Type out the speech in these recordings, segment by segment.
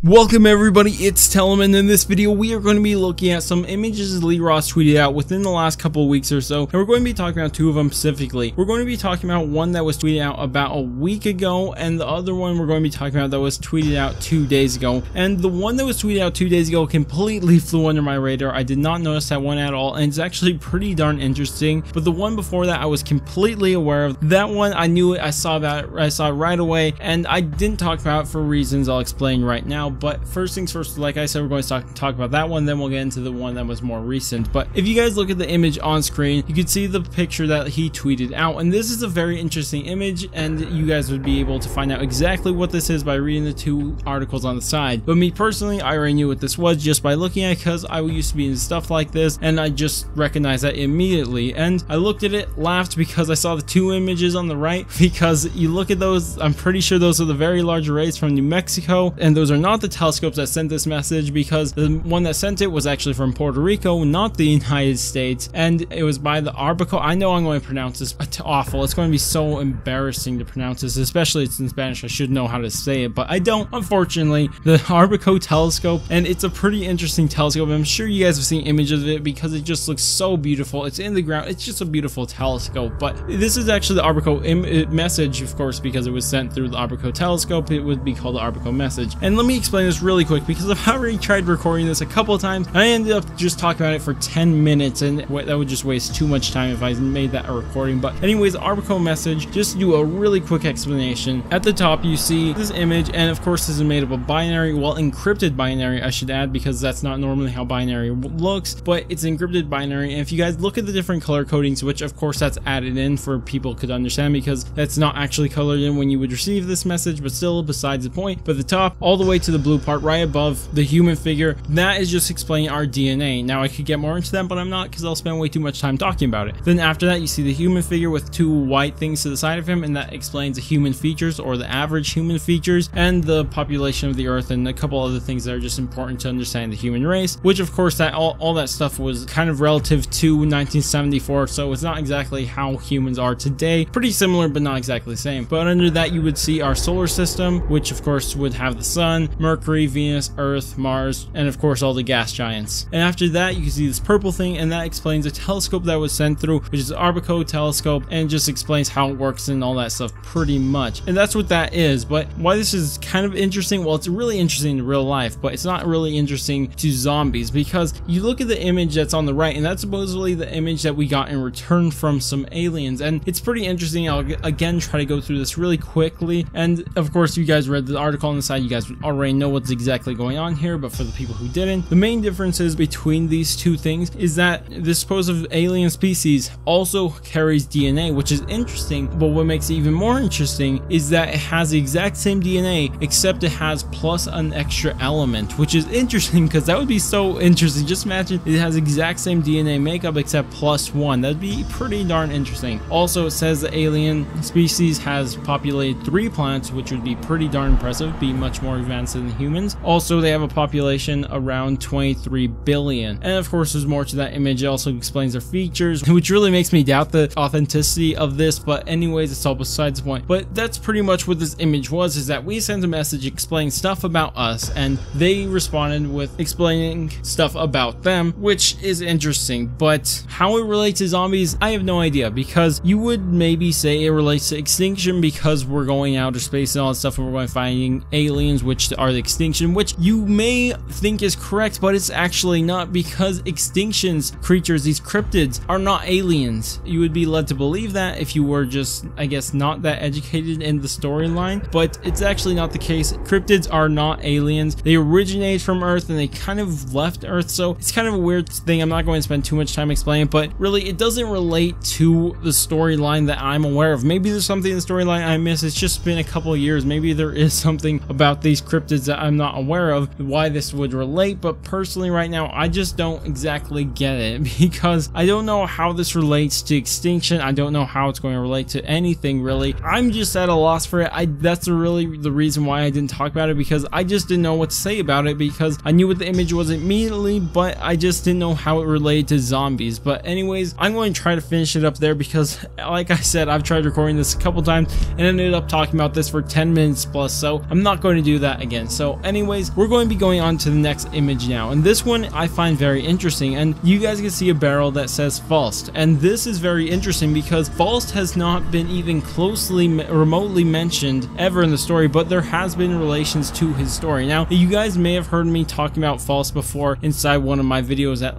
Welcome everybody, it's Tellum, and in this video we are going to be looking at some images Lee Ross tweeted out within the last couple of weeks or so, and we're going to be talking about two of them specifically. We're going to be talking about one that was tweeted out about a week ago, and the other one we're going to be talking about that was tweeted out 2 days ago. And the one that was tweeted out 2 days ago completely flew under my radar. I did not notice that one at all, and it's actually pretty darn interesting. But the one before that I was completely aware of. That one I knew it, I saw it right away, and I didn't talk about it for reasons I'll explain right now. But first things first, like I said, we're going to talk about that one, then we'll get into the one that was more recent. But if you guys look at the image on screen, you can see the picture that he tweeted out, and this is a very interesting image, and you guys would be able to find out exactly what this is by reading the two articles on the side. But me personally, I already knew what this was just by looking at it, because I used to be in stuff like this, and I just recognized that immediately. And I looked at it, laughed, because I saw the two images on the right, because you look at those, I'm pretty sure those are the very large arrays from New Mexico, and those are not the telescopes that sent this message, because the one that sent it was actually from Puerto Rico, not the United States, and it was by the Arbico. I know I'm going to pronounce this awful. It's going to be so embarrassing to pronounce this, especially it's in Spanish. I should know how to say it, but I don't, unfortunately. The Arbico telescope, and it's a pretty interesting telescope. I'm sure you guys have seen images of it because it just looks so beautiful. It's in the ground. It's just a beautiful telescope. But this is actually the Arbico message, of course, because it was sent through the Arbico telescope. It would be called the Arbico message. And let me explain this really quick, because I've already tried recording this a couple of times. I ended up just talking about it for 10 minutes, and that would just waste too much time if I made that a recording. But anyways, Arbico message, just to do a really quick explanation. At the top you see this image, and of course this is made up of binary, well, encrypted binary I should add, because that's not normally how binary looks, but it's encrypted binary. And if you guys look at the different color codings, which of course that's added in for people could understand, because that's not actually colored in when you would receive this message, but still besides the point. But the top all the way to the blue part right above the human figure, that is just explaining our DNA. Now I could get more into that, but I'm not, because I'll spend way too much time talking about it. Then after that you see the human figure with two white things to the side of him, and that explains the human features, or the average human features, and the population of the earth, and a couple other things that are just important to understand the human race, which of course that all that stuff was kind of relative to 1974, so it's not exactly how humans are today. Pretty similar, but not exactly the same. But under that you would see our solar system, which of course would have the sun, Mercury, Venus, Earth, Mars, and of course all the gas giants. And after that you can see this purple thing, and that explains the telescope that was sent through, which is the Arbico telescope, and just explains how it works and all that stuff pretty much. And that's what that is. But why this is kind of interesting, well, it's really interesting in real life, but it's not really interesting to zombies, because you look at the image that's on the right, and that's supposedly the image that we got in return from some aliens, and it's pretty interesting. I'll again try to go through this really quickly, and of course you guys read the article on the side, you guys already know what's exactly going on here, but for the people who didn't, the main differences between these two things is that this supposed alien species also carries DNA, which is interesting, but what makes it even more interesting is that it has the exact same DNA, except it has plus an extra element, which is interesting, because that would be so interesting. Just imagine it has exact same DNA makeup except +1. That'd be pretty darn interesting. Also, it says the alien species has populated 3 planets, which would be pretty darn impressive, be much more advanced than humans. Also, they have a population around 23 billion. And of course, there's more to that image. It also explains their features, which really makes me doubt the authenticity of this, but anyways, it's all besides the point. But that's pretty much what this image was, is that we sent a message explaining stuff about us, and they responded with explaining stuff about them, which is interesting. But how it relates to zombies, I have no idea, because you would maybe say it relates to extinction, because we're going outer space and all that stuff, and we're going finding aliens, which are the extinction, which you may think is correct, but it's actually not, because extinctions creatures, these cryptids, are not aliens. You would be led to believe that if you were just, I guess, not that educated in the storyline, but it's actually not the case. Cryptids are not aliens. They originated from Earth, and they kind of left Earth, so it's kind of a weird thing. I'm not going to spend too much time explaining, but really it doesn't relate to the storyline that I'm aware of. Maybe there's something in the storyline I missed. It's just been a couple of years. Maybe there is something about these cryptids that I'm not aware of, why this would relate, but personally right now I just don't exactly get it, because I don't know how this relates to extinction. I don't know how it's going to relate to anything really. I'm just at a loss for it. That's really the reason why I didn't talk about it, because I just didn't know what to say about it, because I knew what the image was immediately, but I just didn't know how it related to zombies. But anyways, I'm going to try to finish it up there, because like I said, I've tried recording this a couple times and ended up talking about this for 10 minutes plus, so I'm not going to do that again. So anyways, we're going to be going on to the next image now, and this one I find very interesting, and you guys can see a barrel that says Faust, and this is very interesting because Faust has not been even closely remotely mentioned ever in the story, but there has been relations to his story. Now, you guys may have heard me talking about Faust before inside one of my videos that,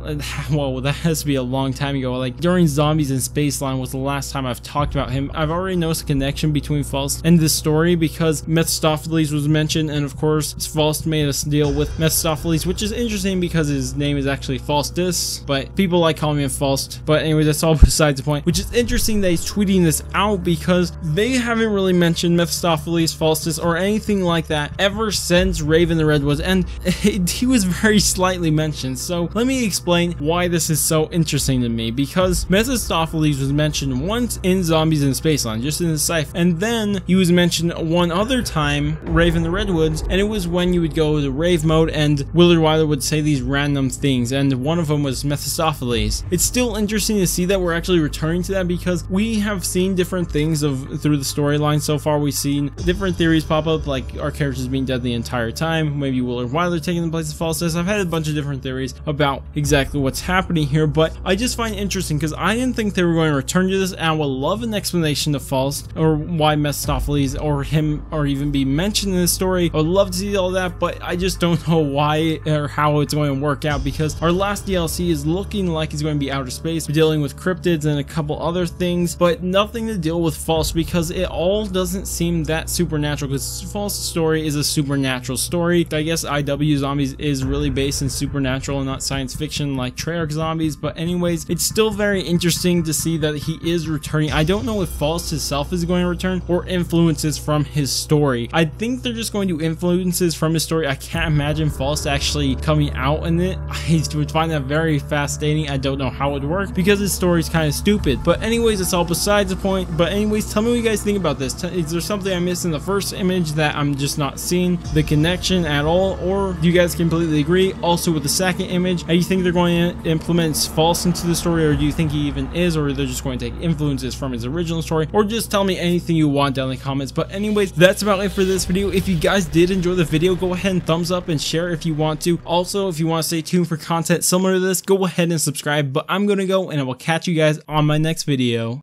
well, that has to be a long time ago, like during Zombies in Spaceline was the last time I've talked about him. I've already noticed a connection between Faust and this story because Mephistopheles was mentioned, and of course Faust made us deal with Mephistopheles, which is interesting because his name is actually Faustus, but people like calling him Faust. But anyways, that's all besides the point, which is interesting that he's tweeting this out because they haven't really mentioned Mephistopheles, Faustus, or anything like that ever since Raven the Redwoods, and he was very slightly mentioned. So let me explain why this is so interesting to me, because Mephistopheles was mentioned once in Zombies in Spaceline, just in the cipher, and then he was mentioned one other time, Raven the Redwoods, and it was when you would go to rave mode and Willard Wyler would say these random things, and one of them was Mephistopheles. It's still interesting to see that we're actually returning to that because we have seen different things through the storyline so far. We've seen different theories pop up, like our characters being dead the entire time, maybe Willard Wyler taking the place of Faustus. I've had a bunch of different theories about exactly what's happening here, but I just find it interesting because I didn't think they were going to return to this, and I would love an explanation of Faust or why Mephistopheles or him or even be mentioned in this story. I would love to see all that, but I just don't know why or how it's going to work out because our last DLC is looking like it's going to be outer space. We're dealing with cryptids and a couple other things, but nothing to deal with Faust because it all doesn't seem that supernatural, because Faust's story is a supernatural story. I guess IW Zombies is really based in supernatural and not science fiction like Treyarch Zombies, but anyways, it's still very interesting to see that he is returning. I don't know if Faust himself is going to return or influences from his story. I think they're just going to influences from his story. I can't imagine Faust actually coming out in it. I would find that very fascinating. I don't know how it would work because his story is kind of stupid, but anyways, it's all besides the point. But anyways, tell me what you guys think about this. Is there something I missed in the first image that I'm just not seeing the connection at all, or do you guys completely agree? Also with the second image, do you think they're going to implement Faust into the story, or do you think he even is, or they're just going to take influences from his original story, or just tell me anything you want down in the comments. But anyways, that's about it for this video. If you guys did enjoy the video, go ahead and thumbs up and share if you want to. Also, if you want to stay tuned for content similar to this, go ahead and subscribe. But I'm gonna go, and I will catch you guys on my next video.